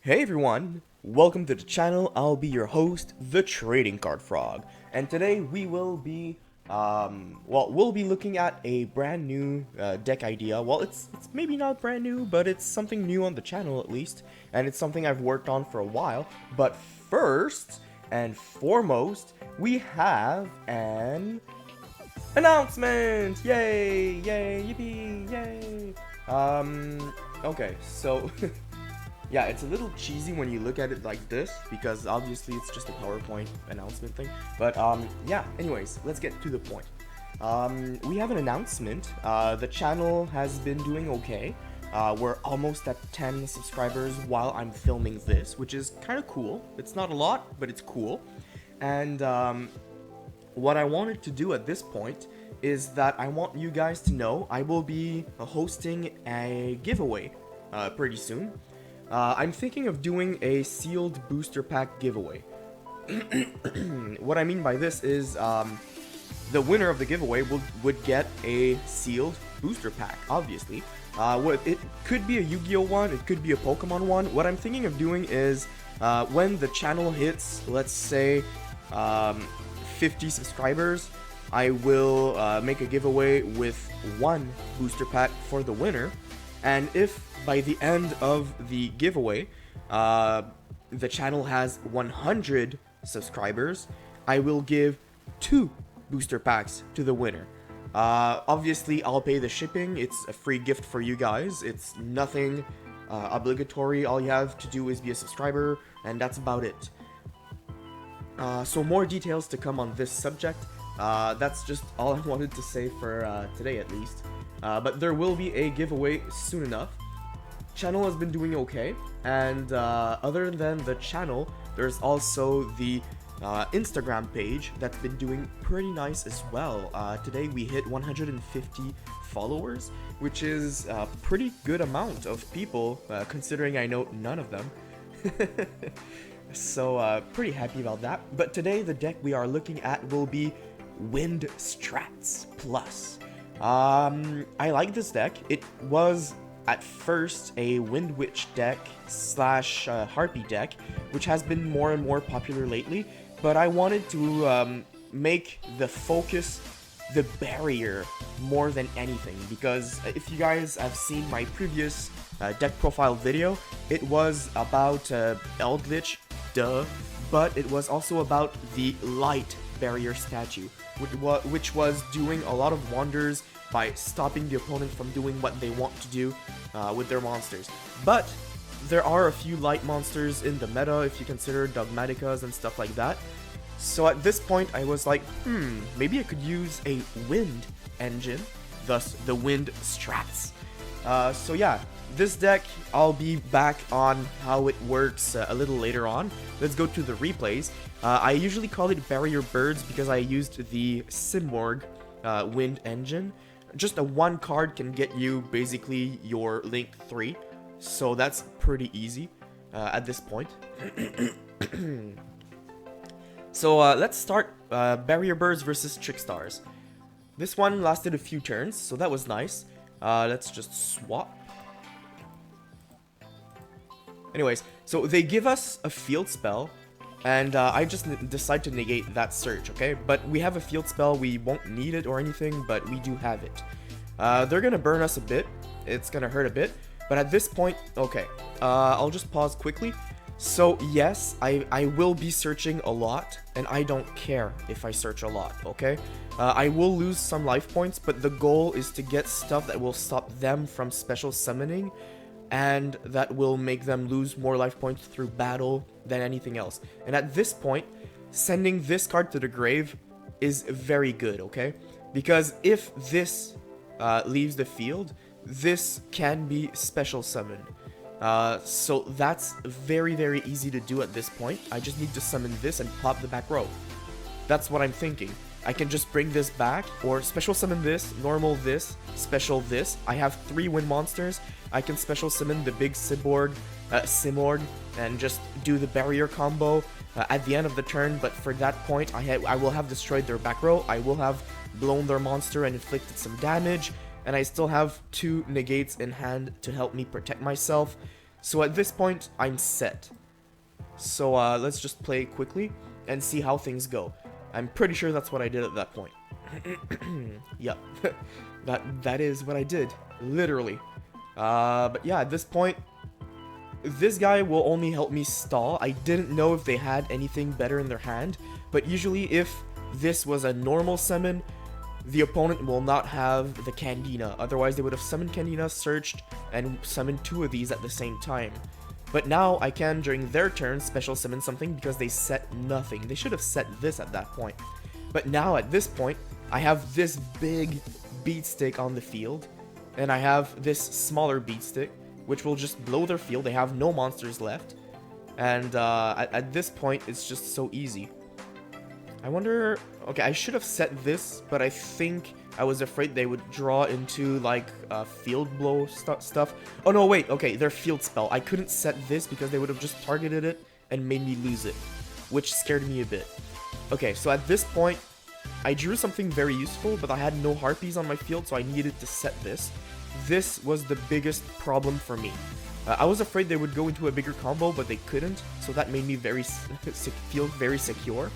Hey everyone, welcome to the channel. I'll be your host, the Trading Card Frog, and today we will be, we'll be looking at a brand new deck idea. Well, it's maybe not brand new, but it's something new on the channel at least, and it's something I've worked on for a while. But first and foremost, we have an announcement! Yay! Yay! Yippee! Yay! Okay, so yeah, it's a little cheesy when you look at it like this, because obviously it's just a PowerPoint announcement thing. But yeah, anyways, let's get to the point. We have an announcement. The channel has been doing okay. We're almost at 10 subscribers while I'm filming this, which is kind of cool. It's not a lot, but it's cool. And what I wanted to do at this point is that I want you guys to know I will be hosting a giveaway pretty soon. I'm thinking of doing a sealed booster pack giveaway. What I mean by this is the winner of the giveaway would get a sealed booster pack, obviously. It could be a Yu-Gi-Oh one, it could be a Pokemon one. What I'm thinking of doing is when the channel hits, let's say, 50 subscribers, I will make a giveaway with one booster pack for the winner. And if by the end of the giveaway, the channel has 100 subscribers, I will give 2 booster packs to the winner. Obviously, I'll pay the shipping. It's a free gift for you guys. It's nothing obligatory. All you have to do is be a subscriber, and that's about it. So more details to come on this subject. That's just all I wanted to say for today, at least. But there will be a giveaway soon enough. Channel has been doing okay, and other than the channel, there's also the Instagram page that's been doing pretty nice as well. Today we hit 150 followers, which is a pretty good amount of people, considering I know none of them. So pretty happy about that. But today the deck we are looking at will be Wind Strats Plus. I like this deck. It was at first a Wind Witch deck slash Harpy deck, which has been more and more popular lately, but I wanted to make the focus the barrier more than anything, because if you guys have seen my previous deck profile video, it was about Eldritch, duh, but it was also about the light barrier statue, which was doing a lot of wonders by stopping the opponent from doing what they want to do with their monsters. But there are a few light monsters in the meta if you consider Dogmaticas and stuff like that. So at this point I was like, maybe I could use a wind engine, thus the Wind Strats. So yeah, this deck, I'll be back on how it works a little later on. Let's go to the replays. I usually call it Barrier Birds because I used the SIMORGH wind engine. Just a 1 card can get you basically your Link 3, so that's pretty easy at this point. So let's start Barrier Birds versus Trickstars. This one lasted a few turns, so that was nice. Let's just swap. Anyways, so they give us a field spell, and I just decide to negate that search, okay? But we have a field spell, we won't need it or anything, but we do have it. They're gonna burn us a bit, it's gonna hurt a bit, but at this point, okay, I'll just pause quickly. So yes, I will be searching a lot, and I don't care if I search a lot, okay? I will lose some life points, but the goal is to get stuff that will stop them from special summoning, and that will make them lose more life points through battle than anything else. And at this point, sending this card to the grave is very good, okay? Because if this leaves the field, this can be special summoned. So that's very, very easy to do at this point. I just need to summon this and pop the back row. That's what I'm thinking. I can just bring this back, or special summon this, normal this, special this. I have 3 wind monsters. I can special summon the big SIMORGH, and just do the barrier combo at the end of the turn. But for that point, I will have destroyed their back row. I will have blown their monster and inflicted some damage, and I still have 2 negates in hand to help me protect myself. So at this point, I'm set. So let's just play quickly and see how things go. I'm pretty sure that's what I did at that point. Yep, that is what I did, literally. But yeah, at this point, this guy will only help me stall. I didn't know if they had anything better in their hand, but usually if this was a normal summon, the opponent will not have the Candina. Otherwise, they would have summoned Candina, searched, and summoned 2 of these at the same time. But now I can, during their turn, special summon something because they set nothing. They should have set this at that point. But now, at this point, I have this big beat stick on the field, and I have this smaller beat stick, which will just blow their field. They have no monsters left, and at this point, it's just so easy. I wonder... Okay, I should have set this, but I think I was afraid they would draw into, like, field blow stuff. Oh, no, wait. Okay, their field spell. I couldn't set this because they would have just targeted it and made me lose it, which scared me a bit. Okay, so at this point, I drew something very useful, but I had no harpies on my field, so I needed to set this. This was the biggest problem for me. I was afraid they would go into a bigger combo, but they couldn't, so that made me feel very secure.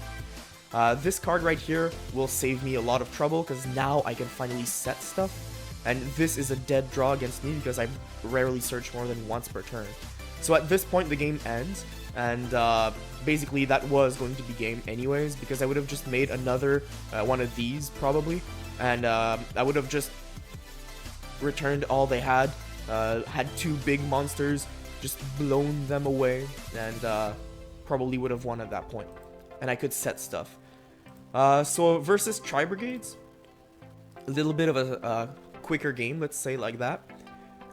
This card right here will save me a lot of trouble, because now I can finally set stuff, and this is a dead draw against me because I rarely search more than once per turn. So at this point the game ends, and basically that was going to be game anyways, because I would have just made another one of these probably, and I would have just returned all they had 2 big monsters, just blown them away, and probably would have won at that point. And I could set stuff. So versus Tri-Brigades, a little bit of a quicker game, let's say like that.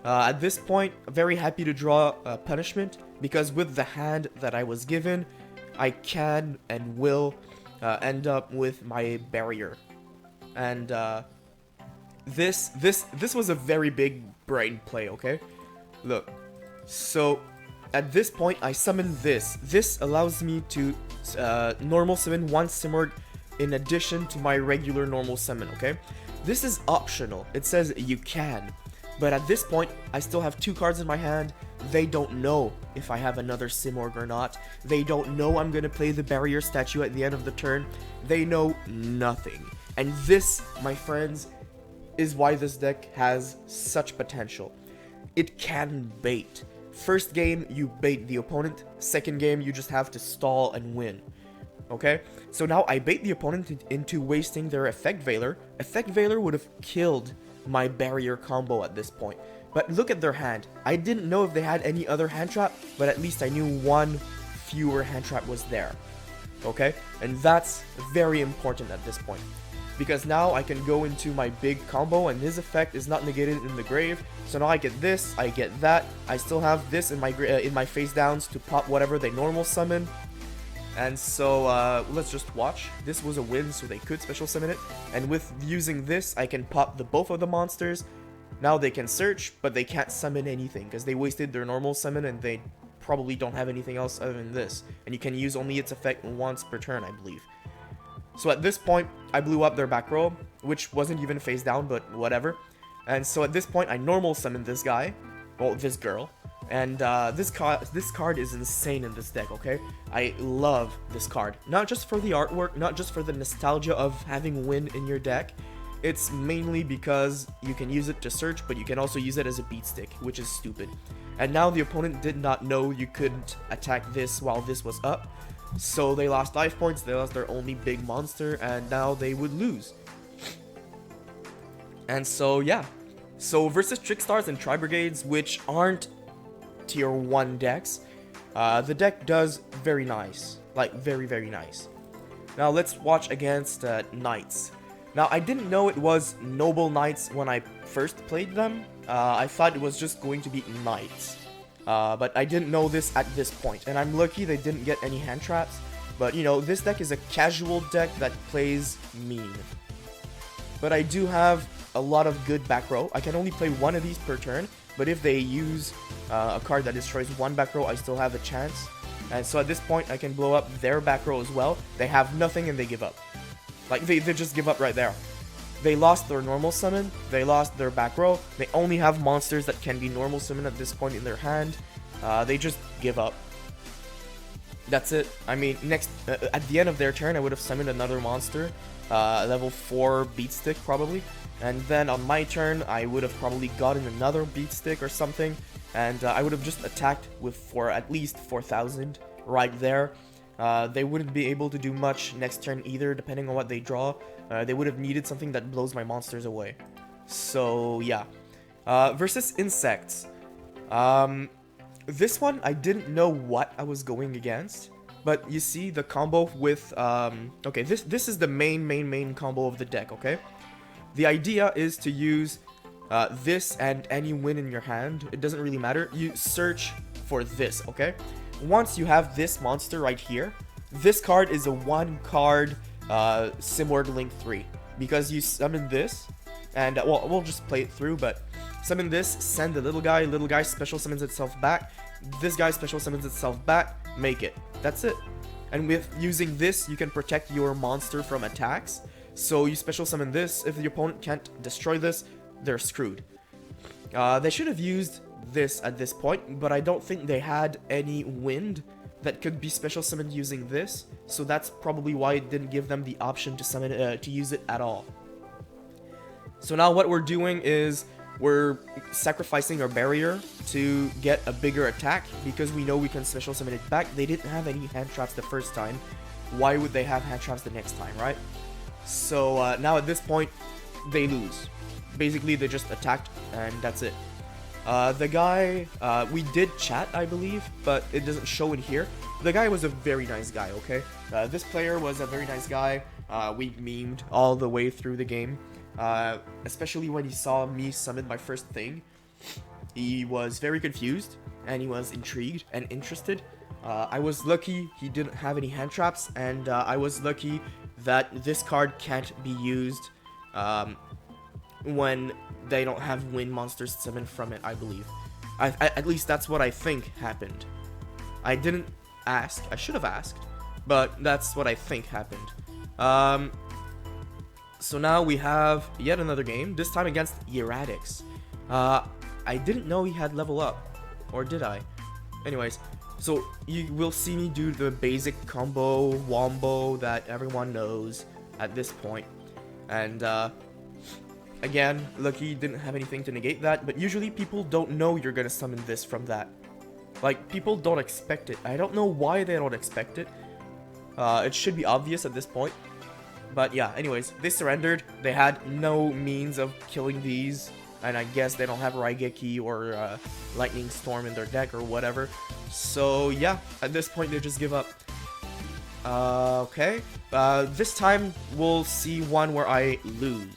At this point, very happy to draw Punishment, because with the hand that I was given, I can and will end up with my Barrier. And this was a very big brain play, okay? Look, so at this point, I summon this. This allows me to normal summon 1 SIMORGH in addition to my regular normal summon, okay? This is optional. It says you can. But at this point, I still have 2 cards in my hand. They don't know if I have another SIMORGH or not. They don't know I'm gonna play the Barrier statue at the end of the turn. They know nothing. And this, my friends, is why this deck has such potential. It can bait. First game, you bait the opponent. Second game, you just have to stall and win. Okay? So now I bait the opponent into wasting their Effect Veiler. Effect Veiler would have killed my Barrier combo at this point. But look at their hand. I didn't know if they had any other hand trap, but at least I knew 1 fewer hand trap was there. Okay? And that's very important at this point, because now I can go into my big combo and his effect is not negated in the grave. So now I get this, I get that. I still have this in my face downs to pop whatever they normal summon. And so let's just watch. This was a win, so they could special summon it. And with using this, I can pop both of the monsters. Now they can search, but they can't summon anything because they wasted their normal summon and they probably don't have anything else other than this. And you can use only its effect once per turn, I believe. So at this point, I blew up their back row, which wasn't even face down, but whatever. And so at this point, I normal summoned this guy, well, this girl. And this card is insane in this deck, okay? I love this card. Not just for the artwork, not just for the nostalgia of having Win in your deck. It's mainly because you can use it to search, but you can also use it as a beat stick, which is stupid. And now the opponent did not know you couldn't attack this while this was up. So they lost life points, they lost their only big monster, and now they would lose. And so, yeah. So versus Trickstars and Tri-Brigades, which aren't tier 1 decks, the deck does very nice. Like, very, very nice. Now let's watch against Knights. Now, I didn't know it was Noble Knights when I first played them. I thought it was just going to be Knights. But I didn't know this at this point, and I'm lucky they didn't get any hand traps. But, you know, this deck is a casual deck that plays mean. But I do have a lot of good back row. I can only play 1 of these per turn, but if they use a card that destroys 1 back row, I still have a chance. And so at this point, I can blow up their back row as well. They have nothing and they give up. Like, they just give up right there. They lost their normal summon, they lost their back row, they only have monsters that can be normal summon at this point in their hand. they just give up. That's it. I mean, next at the end of their turn, I would have summoned another monster, level 4 beat stick probably, and then on my turn, I would have probably gotten another beat stick or something, and I would have just attacked with for at least 4,000 right there. They wouldn't be able to do much next turn either, depending on what they draw. They would have needed something that blows my monsters away. So yeah. Versus insects. This one, I didn't know what I was going against, but you see the combo with, okay, this is the main combo of the deck, okay? The idea is to use this and any win in your hand. It doesn't really matter. You search for this, okay? Once you have this monster right here, this card is a 1-card SIMORGH Link 3, because you summon this, and, well, we'll just play it through, but summon this, send the little guy special summons itself back, this guy special summons itself back, make it. That's it. And with using this, you can protect your monster from attacks. So you special summon this, if the opponent can't destroy this, they're screwed. They should have used this at this point, but I don't think they had any wind that could be special summoned using this, so that's probably why it didn't give them the option to summon to use it at all. So now what we're doing is we're sacrificing our barrier to get a bigger attack, because we know we can special summon it back. They didn't have any hand traps the first time. Why would they have hand traps the next time, right? So now at this point, they lose. Basically, they just attacked, and that's it. The guy, we did chat, I believe, but it doesn't show in here. The guy was a very nice guy, okay? This player was a very nice guy. We memed all the way through the game. Especially when he saw me summon my first thing. He was very confused, and he was intrigued and interested. I was lucky he didn't have any hand traps, and I was lucky that this card can't be used when they don't have wind monsters summoned from it, I believe. At least that's what I think happened. I didn't ask. I should have asked, but that's what I think happened. So now we have yet another game, this time against Erratics. I didn't know he had level up, or did I? Anyways, so you will see me do the basic combo, wombo that everyone knows at this point. And again, lucky didn't have anything to negate that, but usually people don't know you're gonna summon this from that. Like, people don't expect it. I don't know why they don't expect it. It should be obvious at this point. But yeah, anyways, they surrendered. They had no means of killing these, and I guess they don't have Raigeki or Lightning Storm in their deck or whatever. So yeah, at this point they just give up. Okay, this time we'll see one where I lose.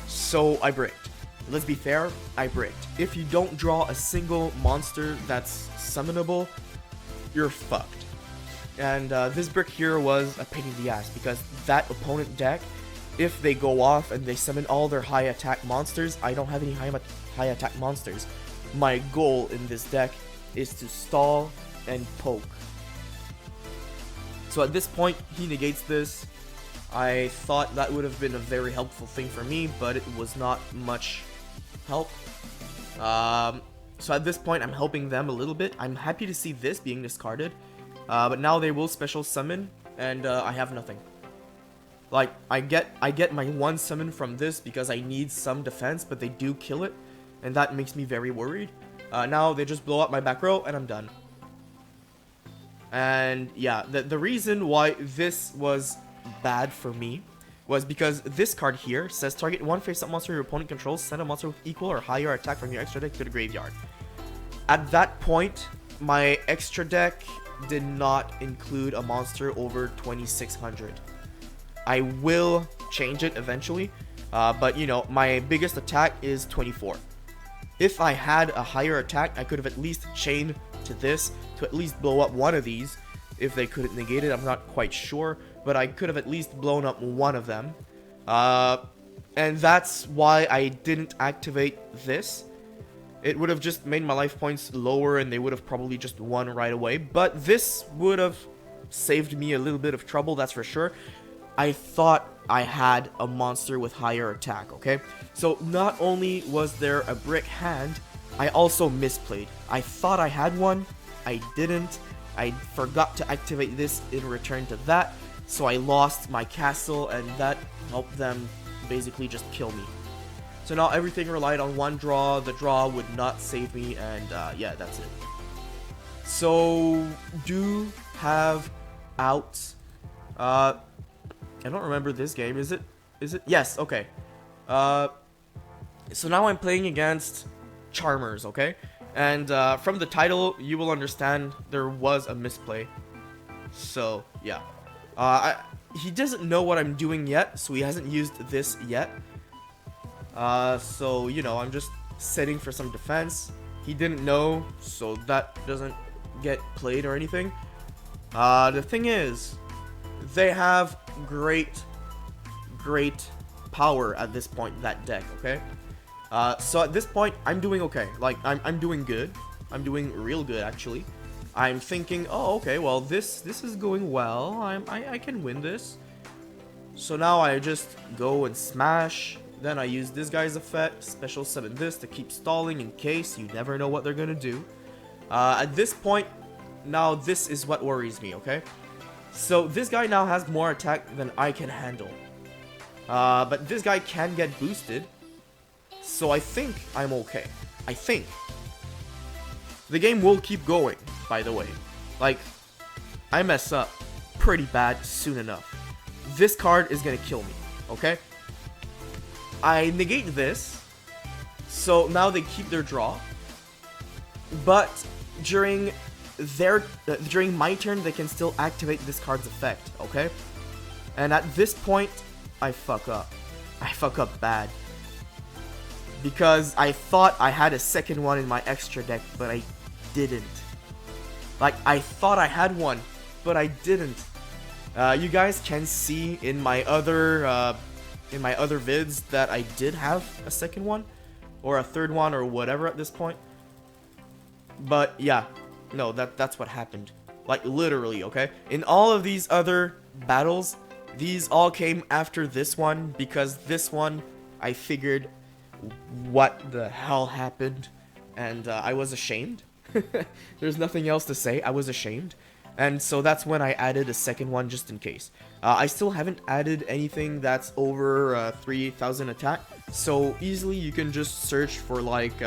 So I bricked. Let's be fair, I bricked. If you don't draw a single monster that's summonable, you're fucked. And this brick here was a pain in the ass, because that opponent deck, if they go off and they summon all their high attack monsters, I don't have any high attack monsters. My goal in this deck is to stall and poke. So at this point, he negates this. I thought that would have been a very helpful thing for me, but it was not much help. So at this point, I'm helping them a little bit. I'm happy to see this being discarded. But now they will special summon, and I have nothing. Like, I get my one summon from this because I need some defense, but they do kill it, and that makes me very worried. Now they just blow up my back row, and I'm done. And yeah, the reason why this was bad for me was because this card here says target one face-up monster your opponent controls, send a monster with equal or higher attack from your extra deck to the graveyard. At that point, my extra deck did not include a monster over 2600. I will change it eventually, but you know, my biggest attack is 24. If I had a higher attack, I could have at least chained to this to at least blow up one of these. If they couldn't negate it, I'm not quite sure, but I could have at least blown up one of them. And that's why I didn't activate this. It would have just made my life points lower, and they would have probably just won right away. But this would have saved me a little bit of trouble, that's for sure. I thought I had a monster with higher attack, okay? So not only was there a brick hand, I also misplayed. I thought I had one, I didn't. I forgot to activate this in return to that, so I lost my castle, and that helped them basically just kill me. So now everything relied on one draw. The draw would not save me, and yeah, that's it. So, do have outs. I don't remember this game. Is it? Yes, okay. So now I'm playing against Charmers, okay? And from the title, you will understand there was a misplay. So, yeah. He doesn't know what I'm doing yet, so he hasn't used this yet. So, you know, I'm just setting for some defense. He didn't know, so that doesn't get played or anything. The thing is, they have great power at this point, that deck, okay? So at this point, I'm doing okay. Like, I'm doing good. I'm doing real good, actually. I'm thinking, oh, okay, well, this is going well. I can win this. So now I just go and smash. Then I use this guy's effect, special summon this to keep stalling in case. You never know what they're gonna do. At this point, now this is what worries me, okay? So this guy now has more attack than I can handle. But this guy can get boosted. So I think I'm okay. I think. The game will keep going, by the way. Like, I mess up pretty bad soon enough. This card is gonna kill me, okay? I negate this, so now they keep their draw. But during my turn, they can still activate this card's effect, okay? And at this point, I fuck up. I fuck up bad. Because I thought I had a second one in my extra deck, but I didn't. Like, I thought I had one, but I didn't. You guys can see in my other vids that I did have a second one, or a third one, or whatever at this point. But yeah, no, that's what happened. Like, literally, okay? In all of these other battles, these all came after this one, because this one, I figured what the hell happened, and I was ashamed. There's nothing else to say. I was ashamed. And so that's when I added a second one just in case. I still haven't added anything that's over 3,000 attack. So easily you can just search for like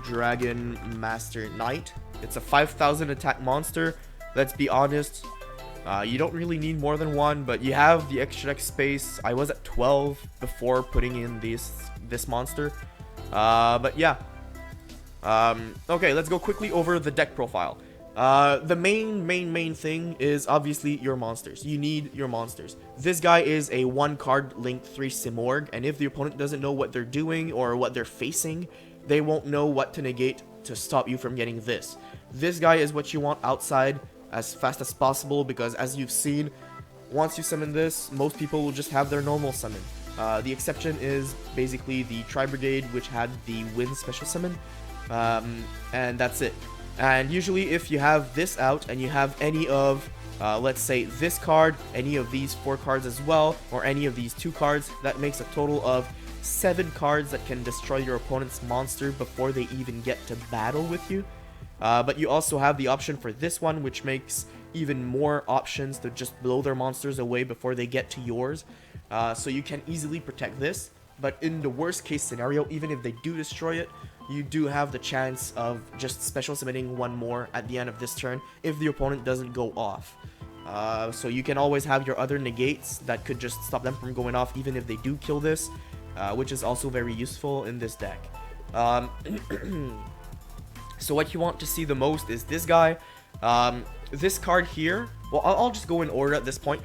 Dragon Master Knight. It's a 5,000 attack monster. Let's be honest. You don't really need more than one, but you have the extra deck space. I was at 12 before putting in this monster. But yeah. Okay, let's go quickly over the deck profile. The main thing is obviously your monsters. You need your monsters. This guy is a 1-card Link 3 SIMORGH, and if the opponent doesn't know what they're doing or what they're facing, they won't know what to negate to stop you from getting this. This guy is what you want outside as fast as possible, because as you've seen, once you summon this, most people will just have their normal summon. The exception is basically the Tri-Brigade, which had the Wind special summon. And that's it. And usually if you have this out and you have any of, let's say this card, any of these 4 cards as well, or any of these 2 cards, that makes a total of 7 cards that can destroy your opponent's monster before they even get to battle with you. But you also have the option for this one, which makes even more options to just blow their monsters away before they get to yours. So you can easily protect this. But in the worst case scenario, even if they do destroy it, you do have the chance of just special summoning one more at the end of this turn if the opponent doesn't go off. So you can always have your other negates that could just stop them from going off even if they do kill this, which is also very useful in this deck. So what you want to see the most is this guy. This card here, well, I'll just go in order at this point.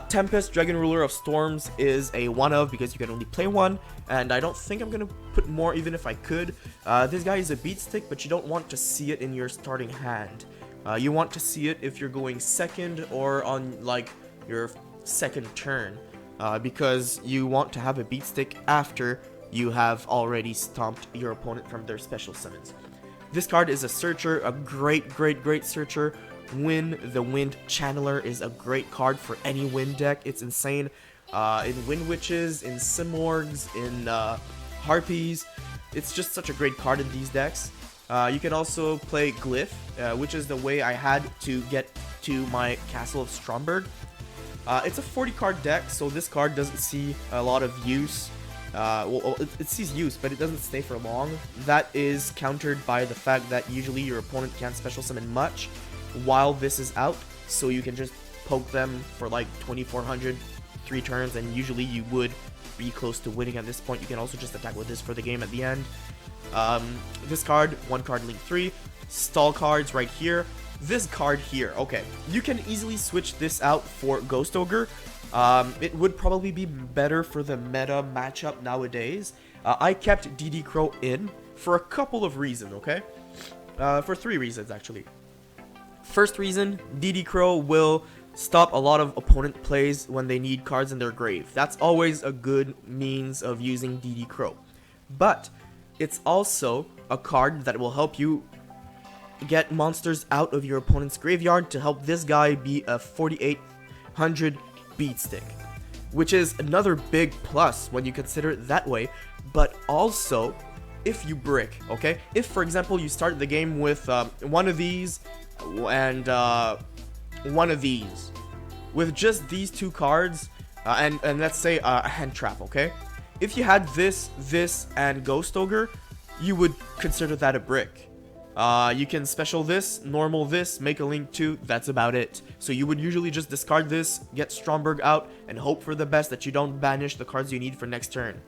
Tempest, Dragon Ruler of Storms, is a one of because you can only play one, and I don't think I'm gonna put more even if I could. This guy is a beat stick, but you don't want to see it in your starting hand. You want to see it if you're going second or on like your second turn, because you want to have a beat stick after you have already stomped your opponent from their special summons. This card is a searcher, a great searcher. Win the Wind Channeler is a great card for any Wind deck. It's insane. In Wind Witches, in SIMORGHs, in Harpies. It's just such a great card in these decks. You can also play Glyph, which is the way I had to get to my Castle of Stromberg. It's a 40 card deck, so this card doesn't see a lot of use. Well, it sees use, but it doesn't stay for long. That is countered by the fact that usually your opponent can't special summon much while this is out, so you can just poke them for like 2400 3 turns, and usually you would be close to winning at this point. You can also just attack with this for the game at the end. This card, 1 card link 3, stall cards right here. This card here, okay, you can easily switch this out for Ghost Ogre. It would probably be better for the meta matchup nowadays. I kept DD Crow in for a couple of reasons, okay? For 3 reasons, actually. First reason, DD Crow will stop a lot of opponent plays when they need cards in their grave. That's always a good means of using DD Crow. But it's also a card that will help you get monsters out of your opponent's graveyard to help this guy be a 4800 beatstick, which is another big plus when you consider it that way. But also, if you brick, okay? If, for example, you start the game with one of these and one of these, with just these 2 cards, and let's say a hand trap, okay? If you had this, and Ghost Ogre, you would consider that a brick. You can special this, normal this, make a link 2, that's about it. So you would usually just discard this, get Stromberg out, and hope for the best that you don't banish the cards you need for next turn.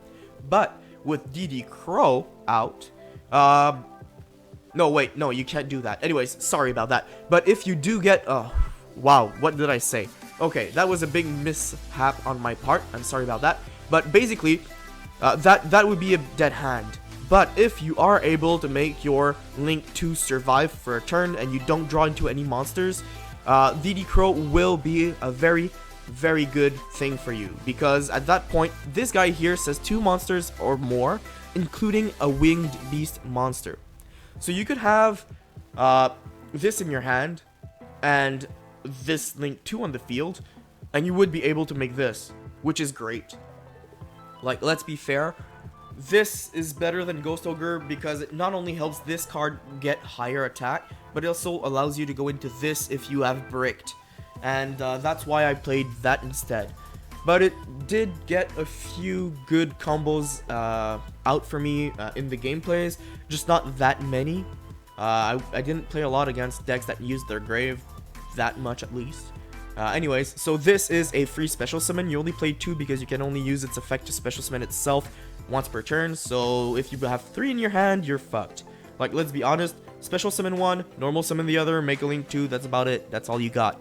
But with DD Crow out, no, wait, no, you can't do that. Anyways, sorry about that. But if you do get, wow, what did I say? Okay, that was a big mishap on my part. I'm sorry about that. But basically, that would be a dead hand. But if you are able to make your Link 2 survive for a turn and you don't draw into any monsters, DD Crow will be a very, very good thing for you. Because at that point, this guy here says 2 monsters or more, including a winged beast monster. So you could have this in your hand and this Link 2 on the field, and you would be able to make this, which is great. Like, let's be fair, this is better than Ghost Ogre because it not only helps this card get higher attack, but it also allows you to go into this if you have bricked. And that's why I played that instead. But it did get a few good combos out for me in the gameplays, just not that many. I didn't play a lot against decks that used their grave that much, at least. Anyways, so this is a free special summon. You only play 2 because you can only use its effect to special summon itself once per turn. So if you have 3 in your hand, you're fucked. Like, let's be honest, special summon 1, normal summon the other, make a link 2, that's about it. That's all you got.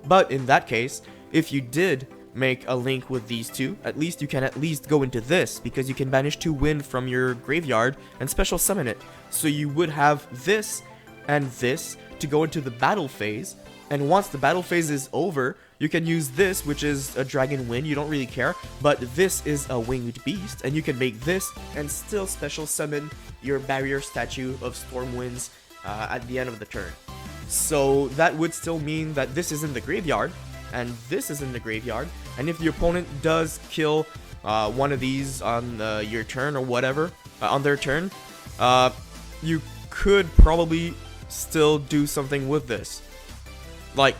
But in that case, if you did make a link with these 2, at least you can at least go into this, because you can banish 2 wind from your graveyard and special summon it. So you would have this and this to go into the battle phase, and once the battle phase is over, you can use this, which is a dragon wind, you don't really care, but this is a winged beast, and you can make this and still special summon your barrier statue of storm winds at the end of the turn. So that would still mean that this is in the graveyard, and this is in the graveyard, and if your opponent does kill one of these on your turn or whatever, on their turn, you could probably still do something with this. Like,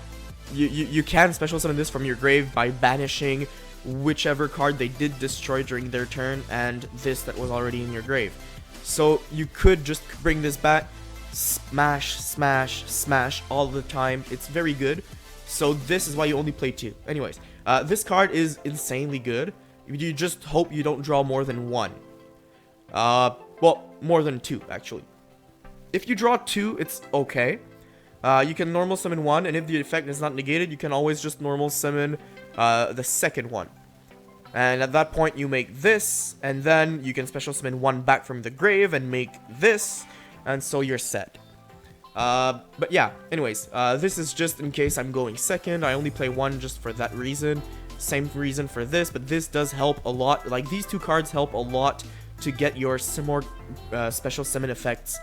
you can special summon this from your grave by banishing whichever card they did destroy during their turn and this that was already in your grave. So you could just bring this back, smash, smash, smash all the time. It's very good. So this is why you only play 2. Anyways, this card is insanely good. You just hope you don't draw more than 1. Well, more than 2, actually. If you draw 2, it's okay. You can normal summon 1, and if the effect is not negated, you can always just normal summon the second one. And at that point, you make this, and then you can special summon 1 back from the grave and make this, and so you're set. But yeah, anyways, this is just in case I'm going second. I only play 1 just for that reason. Same reason for this, but this does help a lot. Like, these 2 cards help a lot to get your SIMORGH special summon effects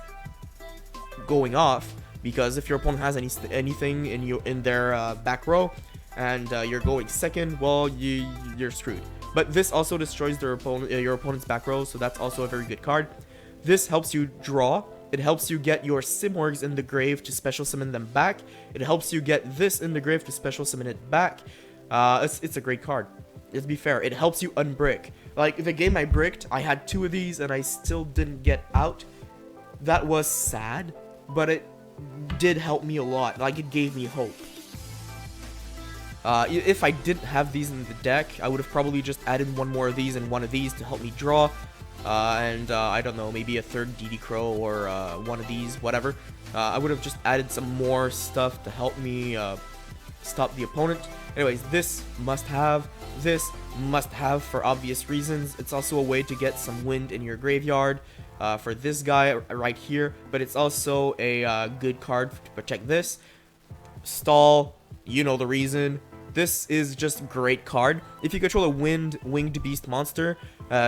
going off. Because if your opponent has anything in their back row, and you're going second, well, you're screwed. but this also destroys your opponent's back row, so that's also a very good card. This helps you draw. It helps you get your SIMORGHs in the grave to special summon them back. It helps you get this in the grave to special summon it back. It's a great card. Let's be fair, it helps you unbrick. Like, the game I bricked, I had 2 of these and I still didn't get out. That was sad, but it did help me a lot. Like, it gave me hope. If I didn't have these in the deck, I would have probably just added 1 more of these and 1 of these to help me draw. I don't know, maybe a 3rd DD Crow or 1 of these, whatever. I would have just added some more stuff to help me stop the opponent. Anyways, this must have for obvious reasons. It's also a way to get some wind in your graveyard for this guy right here, but it's also a good card to protect this. Stall, you know the reason. This is just a great card. If you control a winged beast monster,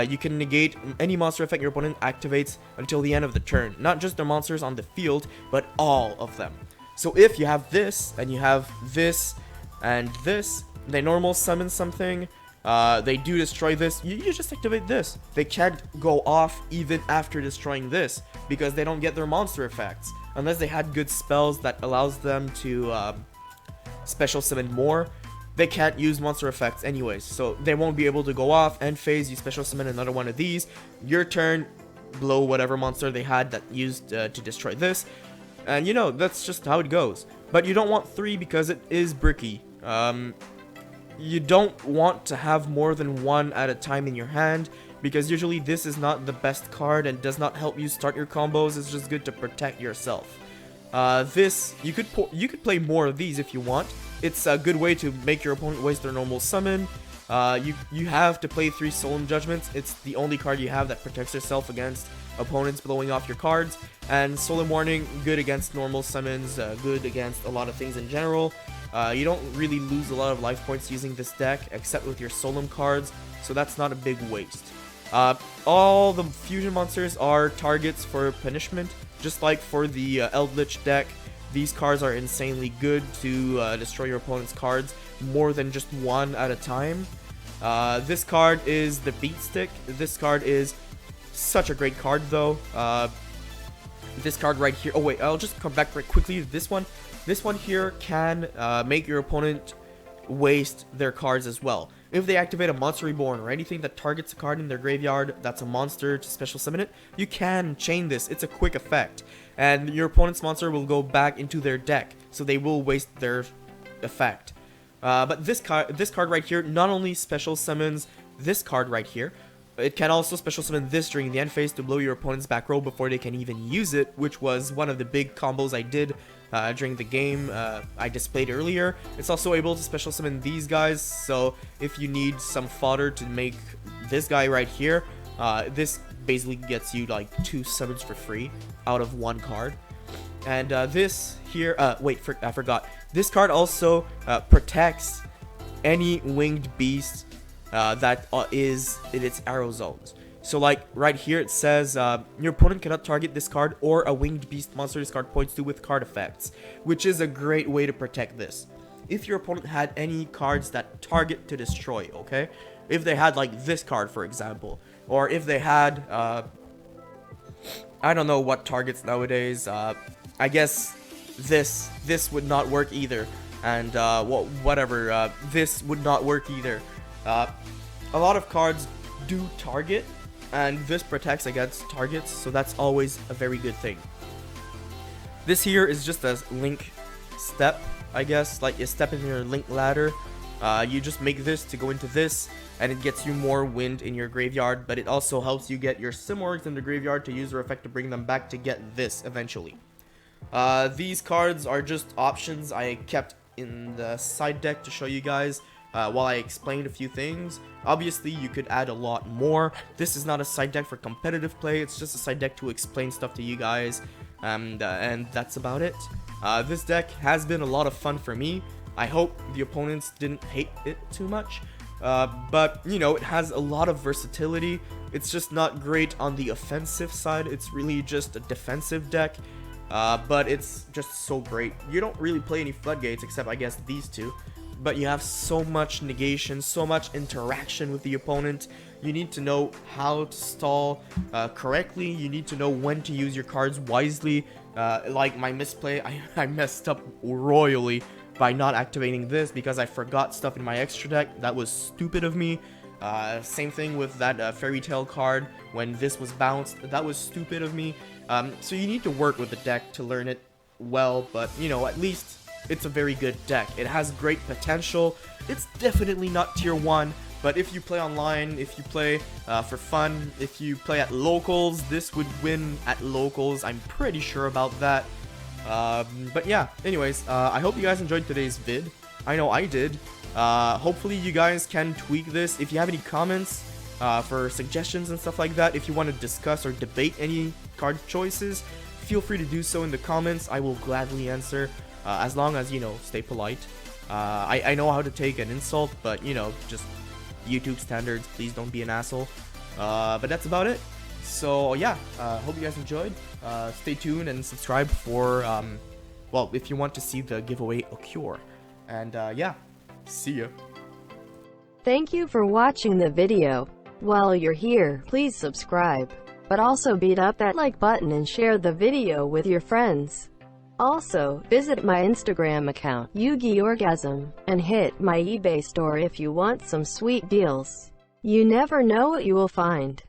you can negate any monster effect your opponent activates until the end of the turn. Not just the monsters on the field, but all of them. So if you have this, and you have this, and this, they normal summon something, they do destroy this, you just activate this. They can't go off even after destroying this, because they don't get their monster effects. Unless they had good spells that allows them to special summon more, they can't use monster effects anyways, so they won't be able to go off. End phase, you special summon another one of these. Your turn, blow whatever monster they had that used to destroy this. And you know, that's just how it goes. But you don't want 3 because it is bricky. You don't want to have more than 1 at a time in your hand, because usually this is not the best card and does not help you start your combos. It's just good to protect yourself. This, you could play more of these if you want. It's a good way to make your opponent waste their normal summon. You have to play 3 Solemn Judgments. It's the only card you have that protects yourself against opponents blowing off your cards. And Solemn Warning, good against normal summons, good against a lot of things in general. You don't really lose a lot of life points using this deck, except with your Solemn cards, so that's not a big waste. All the fusion monsters are targets for punishment, just like for the Eldritch deck. These cards are insanely good to destroy your opponent's cards more than just 1 at a time. This card is the Beat Stick. This card is such a great card though. This card right here, oh wait, I'll just come back right quickly to this one. This one here can make your opponent waste their cards as well. If they activate a Monster Reborn or anything that targets a card in their graveyard that's a monster to special summon it, you can chain this. It's a quick effect, and your opponent's monster will go back into their deck, so they will waste their effect. But this card right here not only special summons this card right here, it can also special summon this during the end phase to blow your opponent's back row before they can even use it, which was one of the big combos I did during the game I displayed earlier. It's also able to special summon these guys, so if you need some fodder to make this guy right here, this basically gets you like 2 summons for free out of 1 card. And this here, I forgot. This card also protects any winged beast that is in its arrow zones. So like right here it says your opponent cannot target this card or a winged beast monster this card points to with card effects, which is a great way to protect this. If your opponent had any cards that target to destroy, okay? If they had like this card for example, or if they had I don't know what targets nowadays, I guess this would not work either, and whatever, this would not work either. A lot of cards do target, and this protects against targets, so that's always a very good thing. This here is just a link step, I guess, like a step in your link ladder. You just make this to go into this, and it gets you more wind in your graveyard, but it also helps you get your SIMORGHs in the graveyard to use their effect to bring them back to get this eventually. These cards are just options I kept in the side deck to show you guys while I explained a few things. Obviously, you could add a lot more. This is not a side deck for competitive play, it's just a side deck to explain stuff to you guys, and that's about it. This deck has been a lot of fun for me. I hope the opponents didn't hate it too much, but you know, it has a lot of versatility. It's just not great on the offensive side, it's really just a defensive deck, but it's just so great. You don't really play any floodgates except I guess these two, but you have so much negation, so much interaction with the opponent. You need to know how to stall correctly. You need to know when to use your cards wisely. Like my misplay, I messed up royally by not activating this because I forgot stuff in my extra deck. That was stupid of me. Same thing with that fairy tale card when this was bounced. That was stupid of me. So you need to work with the deck to learn it well, but you know, at least it's a very good deck. It has great potential. It's definitely not tier 1, but if you play online, if you play for fun, if you play at locals, this would win at locals. I'm pretty sure about that. But yeah, anyways, I hope you guys enjoyed today's vid. I know I did. Hopefully you guys can tweak this. If you have any comments for suggestions and stuff like that, if you want to discuss or debate any card choices, feel free to do so in the comments. I will gladly answer, as long as, you know, stay polite. I know how to take an insult, but, you know, just YouTube standards, please don't be an asshole. But that's about it. So yeah, hope you guys enjoyed. Stay tuned and subscribe for, well, if you want to see the giveaway occur. And yeah, see ya. Thank you for watching the video. While you're here, please subscribe. But also beat up that like button and share the video with your friends. Also, visit my Instagram account, YugiOrgasm, and hit my eBay store if you want some sweet deals. You never know what you will find.